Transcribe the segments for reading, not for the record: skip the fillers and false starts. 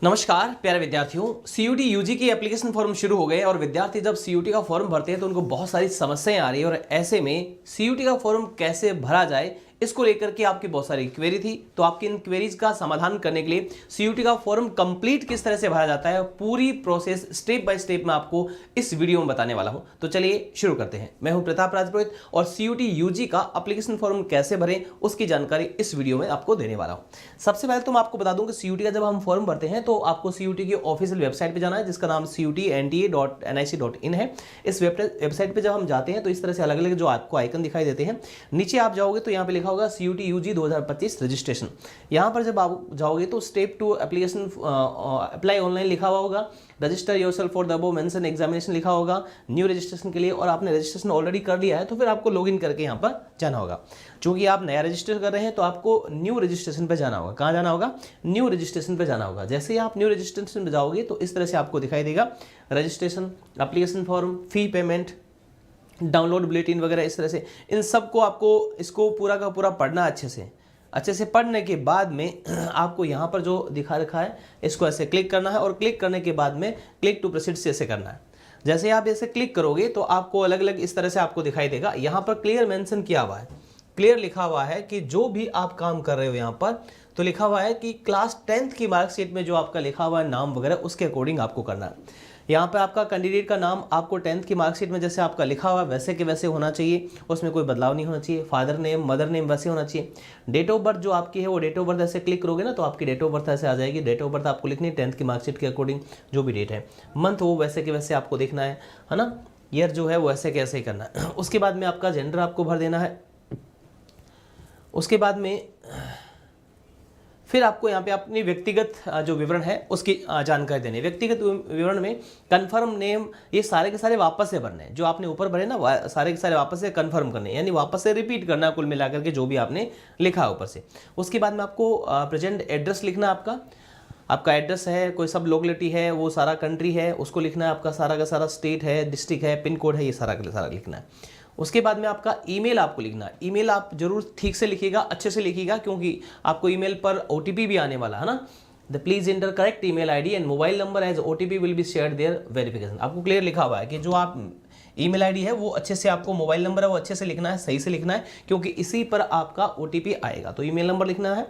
नमस्कार प्यारे विद्यार्थियों, सीयूटी यूजी की एप्लीकेशन फॉर्म शुरू हो गए और विद्यार्थी जब सीयूटी का फॉर्म भरते हैं तो उनको बहुत सारी समस्याएं आ रही है और ऐसे में सीयूटी का फॉर्म कैसे भरा जाए इसको लेकर के आपकी बहुत सारी क्वेरी थी। तो आपकी इन क्वेरीज का समाधान करने के लिए सीयूटी का फॉर्म कंप्लीट किस तरह से भरा जाता है पूरी प्रोसेस स्टेप बाय स्टेप मैं आपको इस वीडियो में बताने वाला हूं। तो चलिए शुरू करते हैं। मैं हूं प्रताप राजपुरोहित और सीयूटी यूजी का एप्लीकेशन फॉर्म कैसे भरें उसकी जानकारी इस वीडियो में आपको देने वाला हूं। सबसे पहले तो मैं आपको बता दूं कि सीयूटी का जब हम फॉर्म भरते हैं तो आपको सीयूटी की ऑफिशियल वेबसाइट पर जाना है जिसका नाम cutnta.nic.in है। इस वेबसाइट पर जब हम जाते हैं तो इस तरह से अलग अलग जो आपको आइकन दिखाई देते हैं, नीचे आप जाओगे तो यहाँ पे लिखा होगा सीयूटी यूजी 2025 रजिस्ट्रेशन। यहाँ पर जब आप जाओगे तो स्टेप 2 एप्लीकेशन अप्लाई ऑनलाइन लिखा हुआ होगा, register yourself for the above mention examination लिखा होगा न्यू रजिस्ट्रेशन के लिए, और आपने रजिस्ट्रेशन ऑलरेडी कर लिया है तो फिर आपको लॉगिन करके यहाँ पर जाना होगा। चूंकि आप नया रजिस्टर कर रहे हैं तो आपको न्यू रजिस्ट्रेशन पे जाना होगा। कहाँ जाना होगा? न्यू रजिस्ट्रेशन पे जाना होगा। जैसे ही आप न्यू रजिस्ट्रेशन पे जाओगे तो इस तरह से आपको दिखाई देगा registration, application form, fee payment, download bulletin वगैरह। इस तरह से इन सबको आपको इसको पूरा का पूरा पढ़ना अच्छे से पढ़ने के बाद में आपको यहाँ पर जो दिखा रखा है इसको ऐसे क्लिक करना है और क्लिक करने के बाद में क्लिक टू प्रोसीड से ऐसे करना है। जैसे आप ऐसे क्लिक करोगे तो आपको अलग अलग इस तरह से आपको दिखाई देगा। यहाँ पर क्लियर मेंशन किया हुआ है, क्लियर लिखा हुआ है कि जो भी आप काम कर रहे हो यहाँ पर तो लिखा हुआ है कि क्लास 10th की मार्कशीट में जो आपका लिखा हुआ है नाम वगैरह उसके अकॉर्डिंग आपको करना है। यहाँ पे आपका कैंडिडेट का नाम आपको 10th की मार्कशीट में जैसे आपका लिखा हुआ है वैसे के वैसे होना चाहिए, उसमें कोई बदलाव नहीं होना चाहिए। फादर नेम, मदर नेम वैसे होना चाहिए। डेट ऑफ बर्थ जो आपकी है वो डेट ऑफ बर्थ ऐसे क्लिक करोगे ना तो आपकी डेट ऑफ बर्थ ऐसे आ जाएगी। डेट ऑफ बर्थ आपको लिखनी है 10th की मार्कशीट के अकॉर्डिंग, जो भी डेट है। मंथ वो वैसे के वैसे आपको देखना है ना। ईयर जो है वो ऐसे कैसे ही करना है। उसके बाद में आपका जेंडर आपको भर देना है। उसके बाद में फिर आपको यहाँ पे अपनी व्यक्तिगत जो विवरण है उसकी जानकारी देनी है। व्यक्तिगत विवरण में कंफर्म नेम, ये सारे के सारे वापस से भरने हैं। जो आपने ऊपर भरे ना सारे के सारे वापस से कंफर्म करने हैं, यानी वापस से रिपीट करना है कुल मिलाकर के जो भी आपने लिखा है ऊपर से। उसके बाद में आपको प्रेजेंट एड्रेस लिखना है। आपका एड्रेस है, कोई सब लोकेलिटी है, वो सारा कंट्री है उसको लिखना है। आपका सारा का सारा स्टेट है, डिस्ट्रिक्ट है, पिन कोड है, ये सारा का सारा लिखना है। उसके बाद में आपका ईमेल आपको लिखना है। ईमेल आप जरूर ठीक से लिखिएगा, अच्छे से लिखिएगा, क्योंकि आपको ईमेल पर ओटीपी भी आने वाला है ना। The please enter correct email ID and mobile number as OTP will be shared there verification. आपको क्लियर लिखा हुआ है कि जो आप ईमेल आईडी है वो अच्छे से, आपको मोबाइल नंबर है वो अच्छे से लिखना है, सही से लिखना है, क्योंकि इसी पर आपका ओटीपी आएगा। तो ईमेल नंबर लिखना है,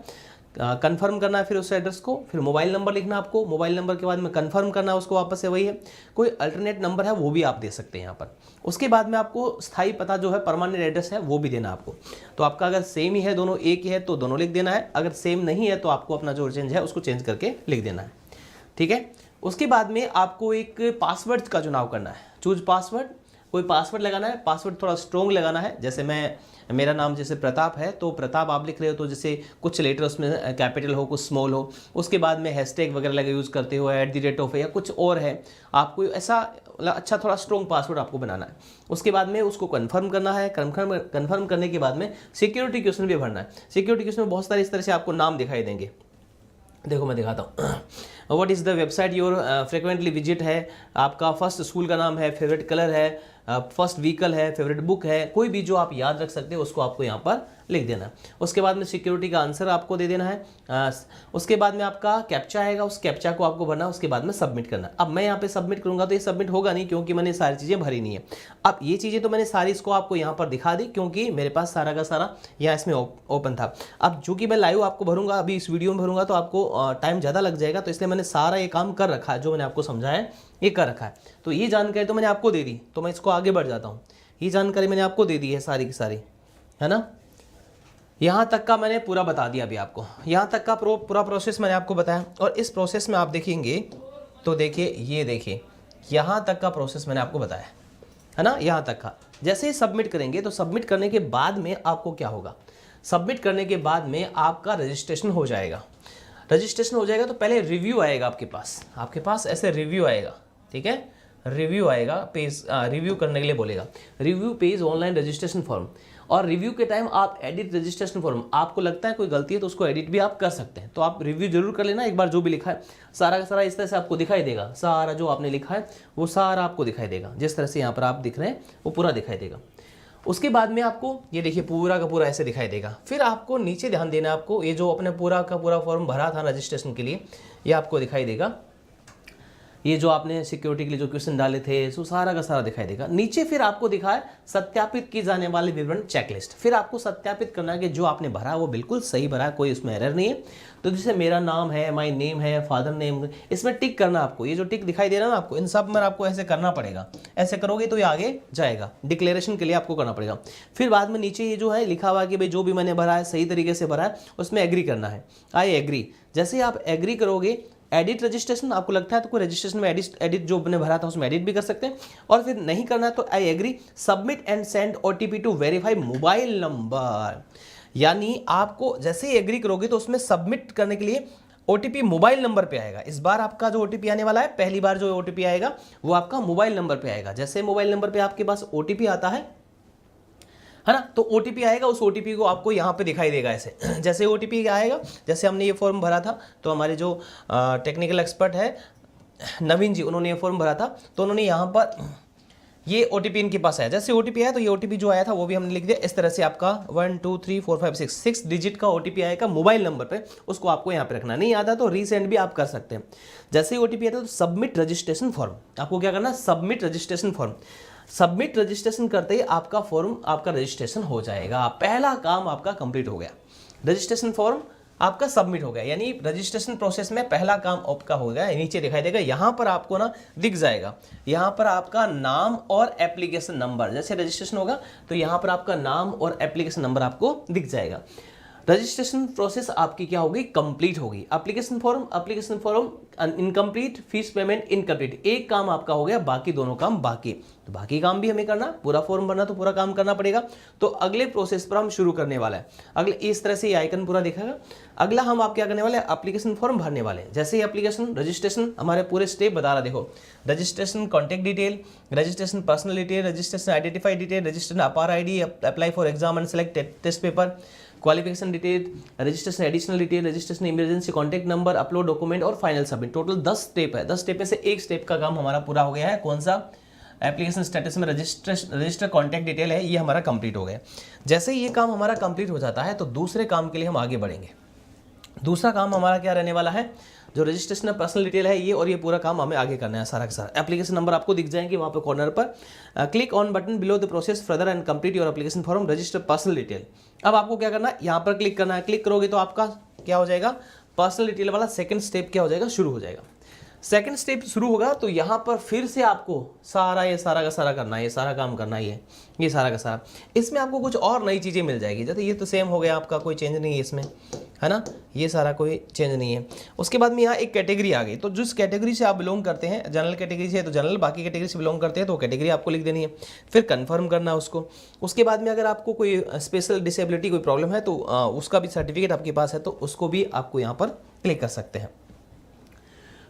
कंफर्म करना है फिर उस एड्रेस को, फिर मोबाइल नंबर लिखना आपको। मोबाइल नंबर के बाद में कंफर्म करना है उसको वापस से, वही है। कोई अल्टरनेट नंबर है वो भी आप दे सकते हैं यहाँ पर। उसके बाद में आपको स्थायी पता जो है, परमानेंट एड्रेस है, वो भी देना आपको। तो आपका अगर सेम ही है, दोनों एक ही है तो दोनों लिख देना है। अगर सेम नहीं है तो आपको अपना जो चेंज है उसको चेंज करके लिख देना है, ठीक है। उसके बाद में आपको एक पासवर्ड का चुनाव करना है। चूज पासवर्ड, कोई पासवर्ड लगाना है। पासवर्ड थोड़ा स्ट्रॉन्ग लगाना है। जैसे मेरा नाम जैसे प्रताप है तो प्रताप आप लिख रहे हो तो जैसे कुछ लेटर उसमें कैपिटल हो, कुछ स्मॉल हो। उसके बाद में हैशटैग वगैरह लगा यूज़ करते हो, @ या कुछ और है, आपको ऐसा अच्छा थोड़ा स्ट्रॉन्ग पासवर्ड आपको बनाना है। उसके बाद में उसको कंफर्म करना है। कंफर्म करने के बाद में सिक्योरिटी क्वेश्चन भी भरना है। सिक्योरिटी क्वेश्चन में बहुत सारे इस तरह से आपको नाम दिखाई देंगे। देखो मैं दिखाता हूँ। What is the website your frequently visit है, आपका फर्स्ट स्कूल का नाम है, फेवरेट कलर है, फर्स्ट व्हीकल है, फेवरेट बुक है, कोई भी जो आप याद रख सकते हो उसको आपको यहाँ पर लिख देना है। उसके बाद में सिक्योरिटी का आंसर आपको दे देना है। उसके बाद में आपका कैप्चा आएगा, उस कैप्चा को आपको भरना है। उसके बाद में सबमिट करना है। अब मैं यहाँ पे सबमिट करूँगा तो ये सबमिट होगा नहीं, क्योंकि मैंने सारी चीज़ें भरी नहीं है। अब ये चीज़ें तो मैंने सारी इसको आपको यहाँ पर दिखा दी, क्योंकि मेरे पास सारा का सारा यहाँ इसमें ओपन था। अब चूँकि मैं लाइव आपको भरूँगा, अभी इस वीडियो में भरूँगा तो आपको टाइम ज़्यादा लग जाएगा, तो इसलिए मैंने सारा ये काम कर रखा है। जो मैंने आपको समझाया है ये कर रखा है। तो ये जानकारी तो मैंने आपको दे दी, तो मैं इसको आगे बढ़ जाता हूँ। ये जानकारी मैंने आपको दे दी है सारी की सारी, है ना। यहाँ तक का मैंने पूरा बता दिया अभी आपको। यहाँ तक का पूरा प्रोसेस मैंने आपको बताया। और इस प्रोसेस में आप देखेंगे तो देखिए, ये देखिए यहाँ तक का प्रोसेस मैंने आपको बताया है ना। यहाँ तक का जैसे ही सबमिट करेंगे तो सबमिट करने के बाद में आपको क्या होगा, सबमिट करने के बाद में आपका रजिस्ट्रेशन हो जाएगा। रजिस्ट्रेशन हो जाएगा तो पहले रिव्यू आएगा आपके पास ऐसे रिव्यू आएगा, ठीक है। रिव्यू आएगा, पेज रिव्यू करने के लिए बोलेगा, review page online registration form. और रिव्यू के टाइम आप एडिट रजिस्ट्रेशन फॉर्म, आपको लगता है कोई गलती है तो उसको एडिट भी आप कर सकते हैं। तो आप रिव्यू जरूर कर लेना एक बार। जो भी लिखा है सारा का सारा इस तरह से आपको दिखाई देगा। सारा जो आपने लिखा है वो सारा आपको दिखाई देगा, जिस तरह से यहाँ पर आप दिख रहे हैं वो पूरा दिखाई देगा। उसके बाद में आपको ये देखिए पूरा का पूरा ऐसे दिखाई देगा। फिर आपको नीचे ध्यान देना है, आपको ये जो अपने पूरा का पूरा फॉर्म भरा था रजिस्ट्रेशन के लिए, ये आपको दिखाई देगा। ये जो आपने सिक्योरिटी के लिए जो क्वेश्चन डाले थे, सो सारा का सारा दिखाई देगा। नीचे फिर आपको दिखा है सत्यापित की जाने वाले विवरण चेकलिस्ट। फिर आपको सत्यापित करना है कि जो आपने भरा है वो बिल्कुल सही भरा है, कोई उसमें एरर नहीं है। तो जैसे मेरा नाम है, माय नेम है, फादर नेम, इसमें टिक करना आपको। ये जो टिक दिखाई दे रहा है ना आपको, इन सब में आपको ऐसे करना पड़ेगा। ऐसे करोगे तो ये आगे जाएगा, डिक्लेरेशन के लिए आपको करना पड़ेगा। फिर बाद में नीचे ये जो है लिखा हुआ कि भाई जो भी मैंने भरा है सही तरीके से भरा है, उसमें एग्री करना है, आई एग्री। जैसे आप एग्री करोगे, एडिट रजिस्ट्रेशन, आपको लगता है तो कोई रजिस्ट्रेशन में एडिट जो मैंने भरा था उसमें एडिट भी कर सकते हैं। और फिर नहीं करना है तो I agree, submit and send OTP to verify mobile number. यानी आपको जैसे ही एग्री करोगे तो उसमें सबमिट करने के लिए ओटीपी मोबाइल नंबर पे आएगा। इस बार आपका जो ओटीपी आने वाला है, पहली बार जो ओटीपी आएगा वो आपका मोबाइल नंबर पे आएगा। जैसे मोबाइल नंबर पे आपके पास ओटीपी आता है ना, तो ओटीपी आएगा, उस ओटीपी को आपको यहाँ पे दिखाई देगा ऐसे। जैसे ओटीपी आएगा, जैसे हमने ये फॉर्म भरा था, तो हमारे जो टेक्निकल एक्सपर्ट है नवीन जी, उन्होंने ये फॉर्म भरा था, तो उन्होंने यहाँ पर ये ओटीपी इनके पास आया। जैसे ओटीपी आया तो ये ओटीपी जो आया था वो भी हमने लिख दिया। इस तरह से आपका 1 2 3 4 5 6 डिजिट का ओटीपी आएगा मोबाइल नंबर पे, उसको आपको यहाँ पे रखना। नहीं आता तो रीसेंड भी आप कर सकते हैं। जैसे ही ओटीपी आता है तो सबमिट रजिस्ट्रेशन फॉर्म, आपको क्या करना है, submit registration form. Submit registration करते ही आपका फॉर्म, आपका रजिस्ट्रेशन हो जाएगा। पहला काम आपका कंप्लीट हो गया, रजिस्ट्रेशन फॉर्म आपका सबमिट हो गया। यानी रजिस्ट्रेशन प्रोसेस में पहला काम आपका हो गया। नीचे दिखाई देगा, यहाँ पर आपको ना दिख जाएगा, यहाँ पर आपका नाम और एप्लीकेशन नंबर। जैसे रजिस्ट्रेशन होगा तो यहाँ पर आपका नाम और एप्लीकेशन नंबर आपको दिख जाएगा। रजिस्ट्रेशन प्रोसेस आपकी क्या होगी, कंप्लीट होगी। Application form incomplete, fees payment incomplete. एक काम आपका हो गया, बाकी दोनों काम बाकी। तो बाकी काम भी हमें करना, पूरा फॉर्म भरना तो पूरा काम करना पड़ेगा। तो अगले प्रोसेस पर हम शुरू करने वाला है। अगले इस तरह से ये आइकन पूरा दिखेगा। अगला हम आप क्या करने वाले हैं, एप्लीकेशन फॉर्म भरने वाले हैं। जैसे ही एप्लीकेशन रजिस्ट्रेशन हमारे पूरे स्टेप बता रहा, देखो registration contact detail, registration personal detail, registration identify detail, registration APAAR ID, apply for exam and select test paper, qualification detail, registration additional detail, registration emergency contact number, upload document और final submit. Total 10 step है। 10 step में से एक step का काम हमारा पूरा हो गया है। कौन सा, एप्लीकेशन स्टेटस में रजिस्टर कॉन्टैक्ट डिटेल है, ये हमारा कंप्लीट हो गया। जैसे ही ये काम हमारा कंप्लीट हो जाता है तो दूसरे काम के लिए हम आगे बढ़ेंगे। दूसरा काम हमारा क्या रहने वाला है, जो रजिस्ट्रेशन of पर्सनल डिटेल है ये, और ये पूरा काम हमें आगे करना है सारा का सारा। एप्लीकेशन नंबर आपको दिख जाएंगे वहाँ पे कॉर्नर पर। Click on button below the process further and complete your application form register personal detail. अब आपको क्या करना है, यहाँ पर क्लिक करना है। क्लिक करोगे तो आपका क्या हो जाएगा, पर्सनल डिटेल वाला सेकंड स्टेप क्या हो जाएगा, शुरू हो जाएगा। सेकंड स्टेप शुरू होगा तो यहाँ पर फिर से आपको सारा ये सारा का सारा करना है, ये सारा काम करना है, ये सारा का सारा। इसमें आपको कुछ और नई चीज़ें मिल जाएगी। जैसे ये तो सेम हो गया आपका, कोई चेंज नहीं है इसमें, है ना, ये सारा कोई चेंज नहीं है। उसके बाद में यहाँ एक कैटेगरी आ गई। तो जिस कैटेगरी से आप बिलोंग करते हैं, जनरल कैटेगरी से है तो जनरल, बाकी कैटेगरी से बिलोंग करते हैं तो कैटेगरी आपको लिख देनी है। फिर कन्फर्म करना है उसको। उसके बाद में अगर आपको कोई स्पेशल डिसेबिलिटी, कोई प्रॉब्लम है तो उसका भी सर्टिफिकेट आपके पास है तो उसको भी आपको यहाँ पर क्लिक कर सकते हैं।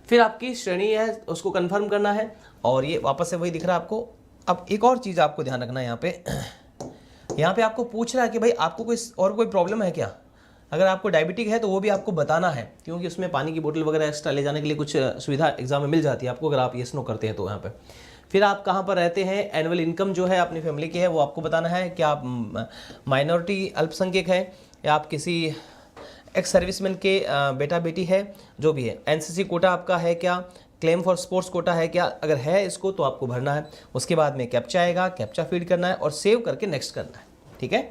फिर आपकी श्रेणी है उसको कंफर्म करना है, और ये वापस से वही दिख रहा है आपको। अब एक और चीज़ आपको ध्यान रखना है, यहाँ पे आपको पूछ रहा है कि भाई आपको कोई प्रॉब्लम है क्या। अगर आपको डायबिटिक है तो वो भी आपको बताना है, क्योंकि उसमें पानी की बोतल वगैरह एक्स्ट्रा ले जाने के लिए कुछ सुविधा एग्जाम में मिल जाती है आपको, अगर आप येस नो करते हैं तो यहाँ पे। फिर आप कहाँ पर रहते हैं, एनुअल इनकम जो है अपनी फैमिली की है वो आपको बताना है। कि आप माइनॉरिटी अल्पसंख्यक है, या आप किसी एक्स सर्विसमैन के बेटा बेटी है, जो भी है। एनसीसी कोटा आपका है क्या, क्लेम फॉर स्पोर्ट्स कोटा है क्या, अगर है इसको तो आपको भरना है। उसके बाद में कैप्चा आएगा, कैप्चा फीड करना है और सेव करके नेक्स्ट करना है। ठीक है,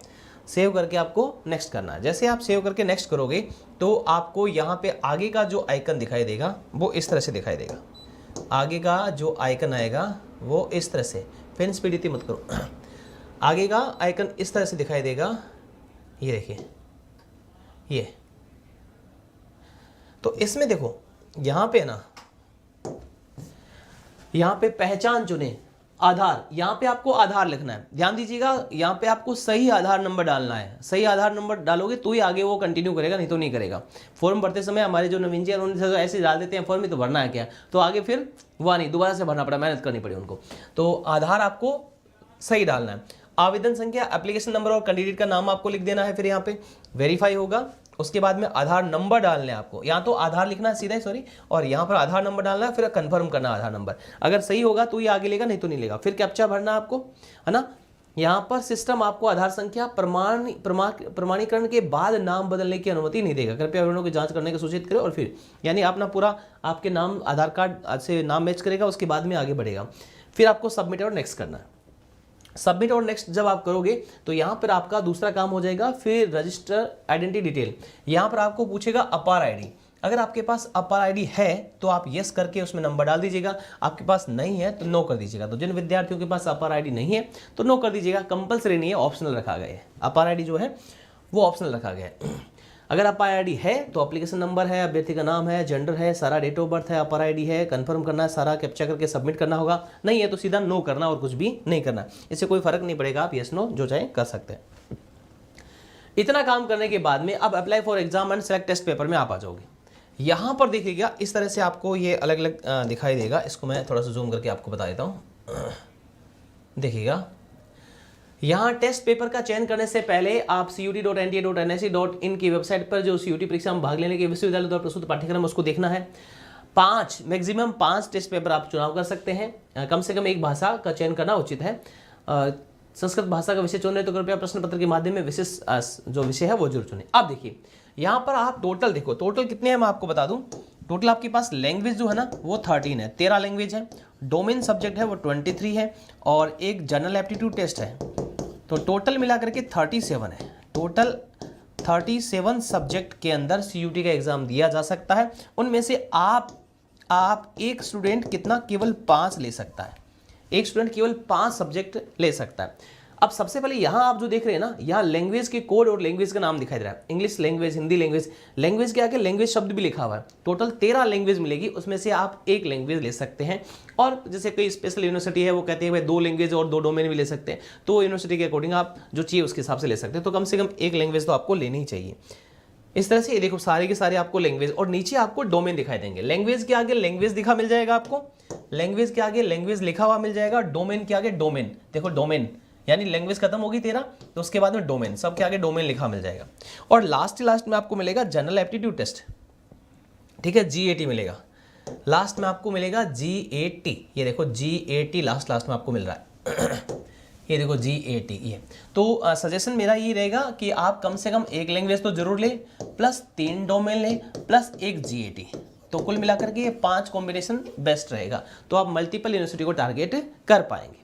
सेव करके आपको नेक्स्ट करना है। जैसे आप सेव करके नेक्स्ट करोगे तो आपको यहाँ पे आगे का जो आइकन दिखाई देगा वो इस तरह से दिखाई देगा। आगे का जो आइकन आएगा वो इस तरह से, फिर स्पीड मत करो, आगे का आइकन इस तरह से दिखाई देगा। ये देखिए, ये तो इसमें देखो यहाँ पे ना, यहाँ पे पहचान चुने, आधार, यहाँ पे आपको आधार लिखना है। ध्यान दीजिएगा, यहाँ पे आपको सही आधार नंबर डालना है। सही आधार नंबर डालोगे तो ही आगे वो कंटिन्यू करेगा, नहीं तो नहीं करेगा। फॉर्म भरते समय हमारे जो नवीन जी उन्होंने ऐसे डाल देते हैं फॉर्म में, तो भरना है क्या, तो आगे फिर हुआ नहीं, दोबारा से भरना पड़ा, मेहनत करनी पड़ी उनको। तो आधार आपको सही डालना है। आवेदन संख्या, एप्लीकेशन नंबर और कैंडिडेट का नाम आपको लिख देना है। फिर यहाँ पे वेरीफाई होगा। उसके बाद में आधार नंबर डालना है आपको, यहाँ तो आधार लिखना है सीधा ही, सॉरी, और यहाँ पर आधार नंबर डालना है, फिर कंफर्म करना आधार नंबर। अगर सही होगा तो ये आगे लेगा, नहीं तो नहीं लेगा। फिर कैप्चा भरना आपको, है ना। यहाँ पर सिस्टम आपको आधार संख्या प्रमाणीकरण के बाद नाम बदलने की अनुमति नहीं देगा। कृपया विवरणों की जांच करने को सूचित करें और फिर यानी अपना पूरा आपके नाम आधार कार्ड से नाम मैच करेगा, उसके बाद में आगे बढ़ेगा। फिर आपको सबमिट और नेक्स्ट करना है। सबमिट और नेक्स्ट जब आप करोगे तो यहाँ पर आपका दूसरा काम हो जाएगा फिर रजिस्टर आइडेंटिटी डिटेल। यहाँ पर आपको पूछेगा अपार आईडी। अगर आपके पास अपार आईडी है तो आप यस करके उसमें नंबर डाल दीजिएगा, आपके पास नहीं है तो नो कर दीजिएगा। तो जिन विद्यार्थियों के पास अपार आईडी नहीं है तो नो कर दीजिएगा, कंपलसरी नहीं है, ऑप्शनल रखा गया है। अपार आईडी जो है वो ऑप्शनल रखा गया है। अगर अपार आईडी है तो एप्लीकेशन नंबर है, अभ्यर्थी का नाम है, जेंडर है, सारा डेट ऑफ बर्थ है, अपार आईडी है, कंफर्म करना है, सारा कैप्चा करके सबमिट करना होगा। नहीं है तो सीधा नो करना और कुछ भी नहीं करना। इससे कोई फर्क नहीं पड़ेगा, आप यस नो जो चाहे कर सकते हैं। इतना काम करने के बाद में अब apply for exam and select test paper में आप आ जाओगे। यहाँ पर देखिएगा इस तरह से आपको ये अलग अलग दिखाई देगा। इसको मैं थोड़ा सा जूम करके आपको बता देता हूँ। देखिएगा यहाँ टेस्ट पेपर का चयन करने से पहले आप cut.nta.nic.in की वेबसाइट पर जो CUT परीक्षा में भाग लेने के विश्वविद्यालय द्वारा प्रस्तुत पाठ्यक्रम उसको देखना है। मैक्सिमम 5 टेस्ट पेपर आप चुनाव कर सकते हैं। कम से कम एक भाषा का चयन करना उचित है। संस्कृत भाषा का विषय चुन रहे तो कृपया प्रश्न पत्र के माध्यम में विशेष जो विषय है वो जरूर चुनें। अब देखिए यहाँ पर आप टोटल देखो, टोटल कितने हैं मैं आपको बता दूं। टोटल आपके पास लैंग्वेज जो है ना वो 13 है, 13 लैंग्वेज है। डोमेन सब्जेक्ट है वो 23 है और एक जनरल एप्टीट्यूड टेस्ट है। तो टोटल मिला करके 37 है। टोटल 37 सब्जेक्ट के अंदर CUT का एग्जाम दिया जा सकता है। उनमें से आप एक स्टूडेंट कितना केवल 5 ले सकता है। एक स्टूडेंट केवल 5 सब्जेक्ट ले सकता है। अब सबसे पहले यहाँ आप जो देख रहे हैं ना, यहाँ लैंग्वेज के कोड और लैंग्वेज का नाम दिखाई दे रहा है। English language, Hindi language, language के आगे लैंग्वेज शब्द भी लिखा हुआ है। टोटल 13 लैंग्वेज मिलेगी, उसमें से आप एक लैंग्वेज ले सकते हैं। और जैसे कई स्पेशल यूनिवर्सिटी है वो कहते हैं भाई 2 लैंग्वेज और 2 डोमेन भी ले सकते हैं। तो यूनिवर्सिटी के अकॉर्डिंग आप जो चाहिए उसके हिसाब से ले सकते हैं। तो कम से कम एक लैंग्वेज तो आपको लेनी ही चाहिए। इस तरह से ये देखो सारे के सारे आपको लैंग्वेज और नीचे आपको डोमेन दिखाई देंगे। लैंग्वेज के आगे लैंग्वेज दिखा मिल जाएगा आपको, लैंग्वेज के आगे लैंग्वेज लिखा हुआ मिल जाएगा, डोमेन के आगे डोमेन। देखो डोमेन यानी लैंग्वेज खत्म होगी 13 तो उसके बाद में डोमेन, सबके आगे डोमेन लिखा मिल जाएगा। और लास्ट में आपको मिलेगा जनरल एप्टीट्यूड टेस्ट, ठीक है, GAT मिलेगा। लास्ट में आपको मिलेगा GAT, ये देखो GAT लास्ट में आपको मिल रहा है। ये देखो GAT ये। तो सजेशन मेरा ये रहेगा कि आप कम से कम एक लैंग्वेज तो जरूर ले, प्लस 3 डोमेन ले, प्लस एक GAT। तो कुल मिलाकर के ये 5 कॉम्बिनेशन बेस्ट रहेगा। तो आप मल्टीपल यूनिवर्सिटी को टारगेट कर पाएंगे।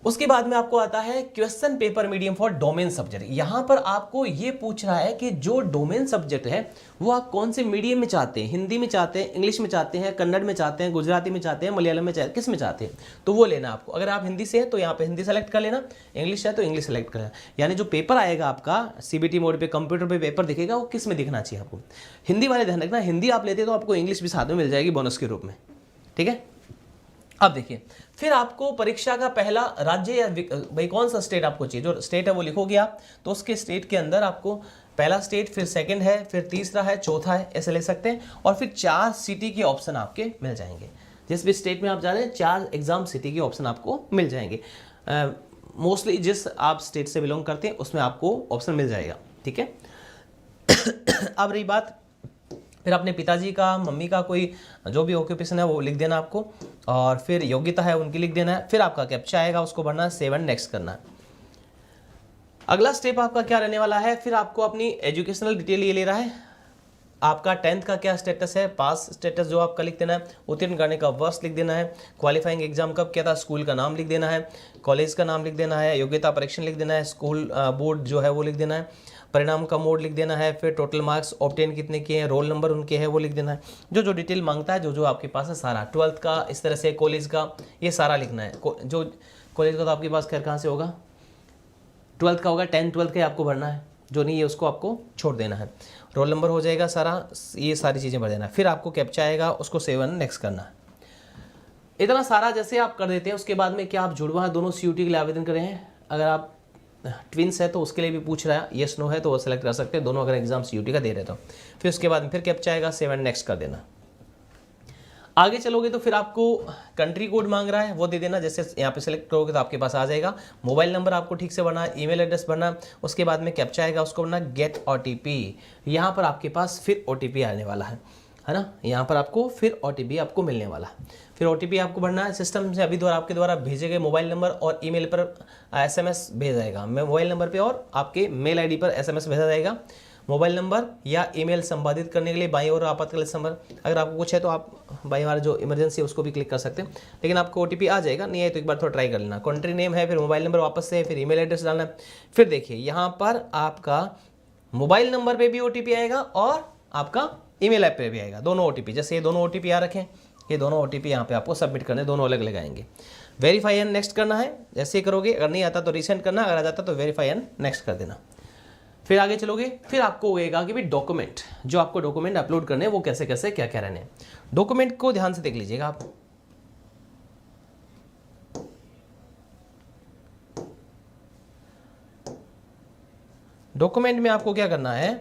उसके बाद में आपको आता है question paper medium for domain subject. यहाँ पर आपको ये पूछ रहा है कि जो डोमेन सब्जेक्ट है वो आप कौन से मीडियम में चाहते हैं, हिंदी में चाहते हैं, इंग्लिश में चाहते हैं, कन्नड़ में चाहते हैं, गुजराती में चाहते हैं, मलयालम में चाहते हैं, किस में चाहते हैं, तो वो लेना आपको। अगर आप हिंदी से हैं तो यहाँ पे हिंदी सेलेक्ट कर लेना, इंग्लिश है तो इंग्लिश सेलेक्ट कर लेना। यानी जो पेपर आएगा आपका CBT मोड पे कंप्यूटर पे पेपर दिखेगा वो किस में दिखना चाहिए आपको। हिंदी वाले ध्यान रखना, हिंदी आप लेते तो आपको इंग्लिश भी साथ में मिल जाएगी बोनस के रूप में, ठीक है। अब देखिए फिर आपको परीक्षा का पहला राज्य या भाई कौन सा स्टेट आपको चाहिए, जो स्टेट है वो लिखोगे आप। तो उसके स्टेट के अंदर आपको पहला स्टेट, फिर सेकंड है, फिर तीसरा है, चौथा है, ऐसे ले सकते हैं। और फिर 4 सिटी के ऑप्शन आपके मिल जाएंगे। जिस भी स्टेट में आप जा रहे हैं 4 एग्जाम सिटी के ऑप्शन आपको मिल जाएंगे। मोस्टली जिस आप स्टेट से बिलोंग करते हैं उसमें आपको ऑप्शन मिल जाएगा, ठीक है। अब रही बात फिर अपने पिताजी का, मम्मी का कोई जो भी ऑक्यूपेशन है वो लिख देना आपको, और फिर योग्यता है उनकी लिख देना है। फिर आपका कैप्चा आएगा उसको भरना है, 7 नेक्स्ट करना है। अगला स्टेप आपका क्या रहने वाला है, फिर आपको अपनी एजुकेशनल डिटेल ये ले रहा है। आपका 10th का क्या स्टेटस है, पास स्टेटस जो आपका लिख देना है, उत्तीर्ण करने का वर्ष लिख देना है, क्वालिफाइंग एग्जाम कब किया था, स्कूल का नाम लिख देना है, कॉलेज का नाम लिख देना है, योग्यता परीक्षण लिख देना है, स्कूल बोर्ड जो है वो लिख देना है, परिणाम का मोड लिख देना है, फिर टोटल मार्क्स ऑब्टेन कितने किए हैं, रोल नंबर उनके है वो लिख देना है। जो जो डिटेल मांगता है, जो जो आपके पास है सारा, 12th का इस तरह से, कॉलेज का ये सारा लिखना है। जो कॉलेज का तो आपके पास खैर कहाँ से होगा, 12th का होगा, 10th 12th का आपको भरना है, जो नहीं है उसको आपको छोड़ देना है। रोल नंबर हो जाएगा सारा, ये सारी चीज़ें भर देना है। फिर आपको कैप्चा आएगा, उसको 7 नेक्स्ट करना है। इतना सारा जैसे आप कर देते हैं उसके बाद में क्या आप जुड़वा दोनों CUT के लिए आवेदन कर रहे हैं। अगर आप ट्विंस है तो उसके लिए भी पूछ रहा है, येस नो है तो वो सेलेक्ट कर सकते हैं दोनों, अगर एग्जाम CUT का दे रहे तो। फिर उसके बाद फिर कैप्चा आएगा, 7 नेक्स्ट कर देना। आगे चलोगे तो फिर आपको कंट्री कोड मांग रहा है, वो दे देना। जैसे यहाँ पे सेलेक्ट करोगे तो आपके पास आ जाएगा। मोबाइल नंबर आपको ठीक से भरना है, ईमेल एड्रेस भरना, उसके बाद में कैप्चा आएगा, उसको भरना गेट OTP। यहाँ पर आपके पास फिर OTP आने वाला है। है ना। यहाँ पर आपको फिर OTP आपको मिलने वाला, फिर OTP आपको भरना है। सिस्टम से अभी द्वारा आपके द्वारा भेजे गए मोबाइल नंबर और ईमेल पर SMS भेजा जाएगा। मोबाइल नंबर पे और आपके मेल ID पर SMS भेजा जाएगा। मोबाइल नंबर या ईमेल संपादित करने के लिए बाईं ओर आपातकालीन नंबर, अगर आपको कुछ है तो आप बाईं ओर जो इमरजेंसी है उसको भी क्लिक कर सकते हैं, लेकिन आपको OTP आ जाएगा। नहीं है तो एक बार थोड़ा ट्राई कर लेना। कंट्री नेम है, फिर मोबाइल नंबर वापस से, फिर ईमेल एड्रेस डालना है। फिर देखिए यहाँ पर आपका मोबाइल नंबर पे भी OTP आएगा और आपका ईमेल ऐप पे भी आएगा, दोनों OTP। जैसे ये दोनों OTP आ रखे हैं, ये दोनों OTP यहाँ पे आपको सबमिट करने, दोनों अलग अलग आएंगे। वेरीफाई एंड नेक्स्ट करना है, जैसे ही करोगे, अगर नहीं आता तो रीसेंड करना, अगर आ जाता तो वेरीफाई एंड नेक्स्ट कर देना। फिर आगे चलोगे, फिर आपको होएगा कि भाई डॉक्यूमेंट, जो आपको डॉक्यूमेंट अपलोड करने हैं वो कैसे कैसे क्या क्या रहने हैं। डॉक्यूमेंट को ध्यान से देख लीजिएगा आप। डॉक्यूमेंट में आपको क्या करना है,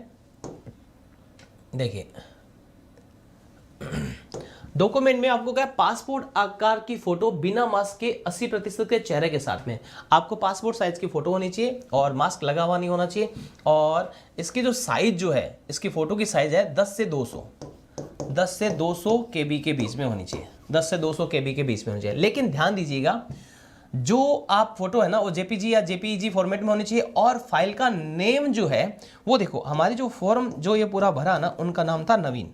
देखिए डॉक्यूमेंट में आपको क्या, पासपोर्ट आकार की फोटो बिना मास्क के 80% के चेहरे के साथ में आपको पासपोर्ट साइज की फोटो होनी चाहिए और मास्क लगा हुआ नहीं होना चाहिए। और इसकी जो साइज जो है, इसकी फोटो की साइज है 10 से 200 KB के बीच में होनी चाहिए, 10 से 200 KB के बीच में होनी चाहिए। लेकिन ध्यान दीजिएगा, जो आप फोटो है ना वो JPG या JPEG फॉर्मेट में होनी चाहिए। और फाइल का नेम जो है वो देखो, हमारी जो फॉर्म जो ये पूरा भरा ना, उनका नाम था नवीन।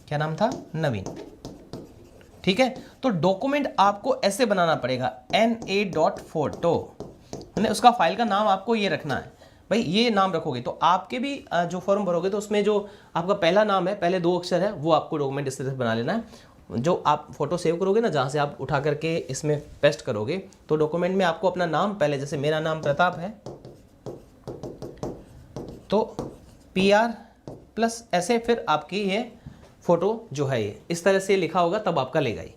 क्या नाम था? नवीन। ठीक है, तो डॉक्यूमेंट आपको ऐसे बनाना पड़ेगा, na.photo, उसका फाइल का नाम आपको ये रखना है भाई। ये नाम रखोगे तो आपके भी जो फॉर्म भरोगे तो उसमें जो आपका पहला नाम है, पहले 2 अक्षर है, वो आपको डॉक्यूमेंट इस तरह से बना लेना है। जो आप फोटो सेव करोगे ना, जहाँ से आप उठा करके इसमें पेस्ट करोगे, तो डॉक्यूमेंट में आपको अपना नाम पहले, जैसे मेरा नाम प्रताप है तो PR प्लस ऐसे, फिर आपकी ये फोटो जो है ये इस तरह से लिखा होगा, तब आपका लेगा ही।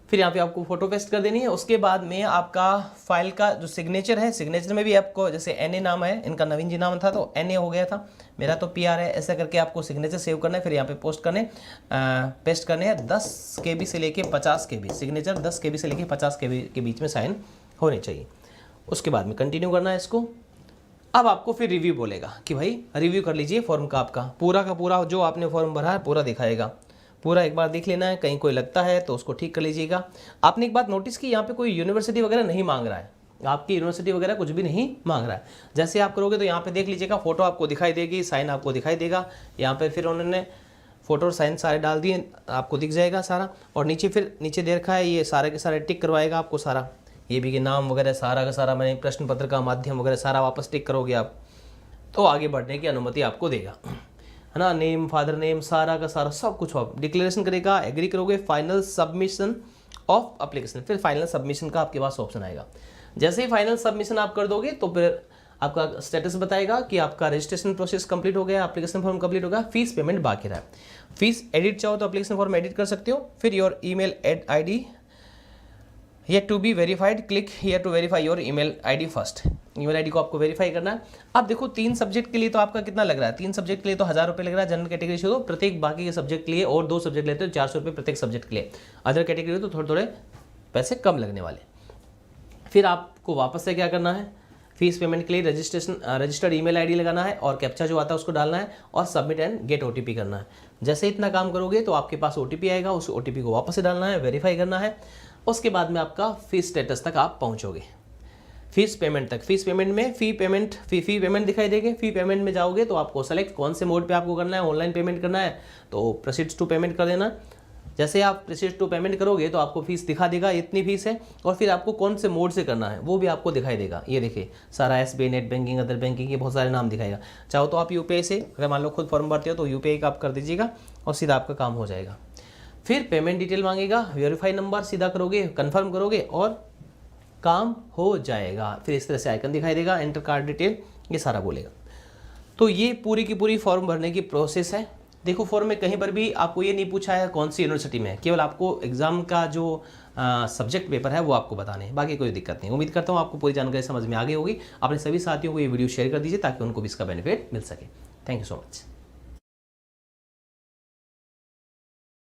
फिर यहाँ पे आपको फोटो पेस्ट कर देनी है। उसके बाद में आपका फाइल का जो सिग्नेचर है, सिग्नेचर में भी आपको, जैसे NA नाम है, इनका नवीन जी नाम था तो NA हो गया था, मेरा तो PR है, ऐसा करके आपको सिग्नेचर सेव करना है। फिर यहाँ पे पेस्ट करने हैं 10 KB से लेके 50 KB, सिग्नेचर 10 KB से लेके 50 KB के बीच में साइन होने चाहिए। उसके बाद में कंटिन्यू करना है इसको। अब आपको फिर रिव्यू बोलेगा कि भाई रिव्यू कर लीजिए फॉर्म का, आपका पूरा का पूरा जो आपने फॉर्म भरा है पूरा दिखाएगा, पूरा एक बार देख लेना है, कहीं कोई लगता है तो उसको ठीक कर लीजिएगा। आपने एक बात नोटिस की, यहाँ पे कोई यूनिवर्सिटी वगैरह नहीं मांग रहा है, आपकी यूनिवर्सिटी वगैरह कुछ भी नहीं मांग रहा है। जैसे आप करोगे तो यहाँ पे देख लीजिएगा, फोटो आपको दिखाई देगी, साइन आपको दिखाई देगा। यहाँ पे फिर उन्होंने फोटो और साइन सारे डाल दिए, आपको दिख जाएगा सारा। और नीचे फिर नीचे दे रखा है, ये सारे के सारे टिक करवाएगा आपको सारा, ये भी कि नाम वगैरह सारा का सारा, मैंने प्रश्न पत्र का माध्यम वगैरह सारा वापस टिक करोगे आप, तो आगे बढ़ने की अनुमति आपको देगा, है ना। नेम, फादर नेम, सारा का सारा सब कुछ आप डिक्लेरेशन करेगा, एग्री करोगे, फाइनल सबमिशन ऑफ एप्लीकेशन, फिर फाइनल सबमिशन का आपके पास ऑप्शन आएगा। जैसे ही फाइनल सबमिशन आप कर दोगे तो फिर आपका स्टेटस बताएगा कि आपका रजिस्ट्रेशन प्रोसेस कंप्लीट हो गया, एप्लीकेशन फॉर्म कंप्लीट हो गया, फीस पेमेंट बाकी रहा। फीस एडिट चाहो तो एप्लीकेशन फॉर्म एडिट कर सकते हो। फिर your email ID yet to be verified, click here to verify your email ID first। Email ID को आपको वेरीफाई करना है। अब देखो 3 सब्जेक्ट के लिए तो आपका कितना लग रहा है, 3 सब्जेक्ट के लिए तो 1000 रुपये लग रहा है जनरल कैटेगरी से, तो प्रत्येक बाकी के सब्जेक्ट के लिए, और 2 सब्जेक्ट लेते हो 400 रुपये प्रत्येक सब्जेक्ट के लिए। अदर कैटेगरी तो थोड़े थोड़े पैसे कम लगने वाले। फिर आपको वापस से क्या करना है, फीस पेमेंट के लिए रजिस्टर्ड ईमेल ID लगाना है और कैप्चा जो आता है उसको डालना है और सबमिट एंड गेट OTP करना है। जैसे इतना काम करोगे तो आपके पास OTP आएगा, उस OTP को वापस से डालना है, वेरीफाई करना है। उसके बाद में आपका फीस स्टेटस तक आप पहुंचोगे, फीस पेमेंट तक। फीस पेमेंट में फी पेमेंट दिखाई देगी। फी पेमेंट में जाओगे तो आपको सेलेक्ट कौन से मोड पे आपको करना है, ऑनलाइन पेमेंट करना है तो प्रोसीड्स टू पेमेंट कर देना। जैसे आप प्रोसीड टू पेमेंट करोगे तो आपको फीस दिखा देगा, इतनी फीस है, और फिर आपको कौन से मोड से करना है वो भी आपको दिखाई देगा। ये देखिए सारा SBI net banking, other banking, ये बहुत सारे नाम दिखाएगा। चाहो तो आप UPI से, अगर मान लो खुद फॉर्म भरते हो तो UPI का आप कर दीजिएगा और सीधा आपका काम हो जाएगा। फिर पेमेंट डिटेल मांगेगा, वेरीफाई नंबर सीधा करोगे, कंफर्म करोगे और काम हो जाएगा। फिर इस तरह से आइकन दिखाई देगा, एंटर कार्ड डिटेल, ये सारा बोलेगा। तो ये पूरी की पूरी फॉर्म भरने की प्रोसेस है। देखो फॉर्म में कहीं पर भी आपको ये नहीं पूछा है कौन सी यूनिवर्सिटी में है, केवल आपको एग्जाम का जो सब्जेक्ट पेपर है वो आपको बताने हैं, बाकी कोई दिक्कत नहीं। उम्मीद करता हूँ आपको पूरी जानकारी समझ में आ गई होगी। अपने सभी साथियों को ये वीडियो शेयर कर दीजिए ताकि उनको भी इसका बेनिफिट मिल सके। Thank you so much.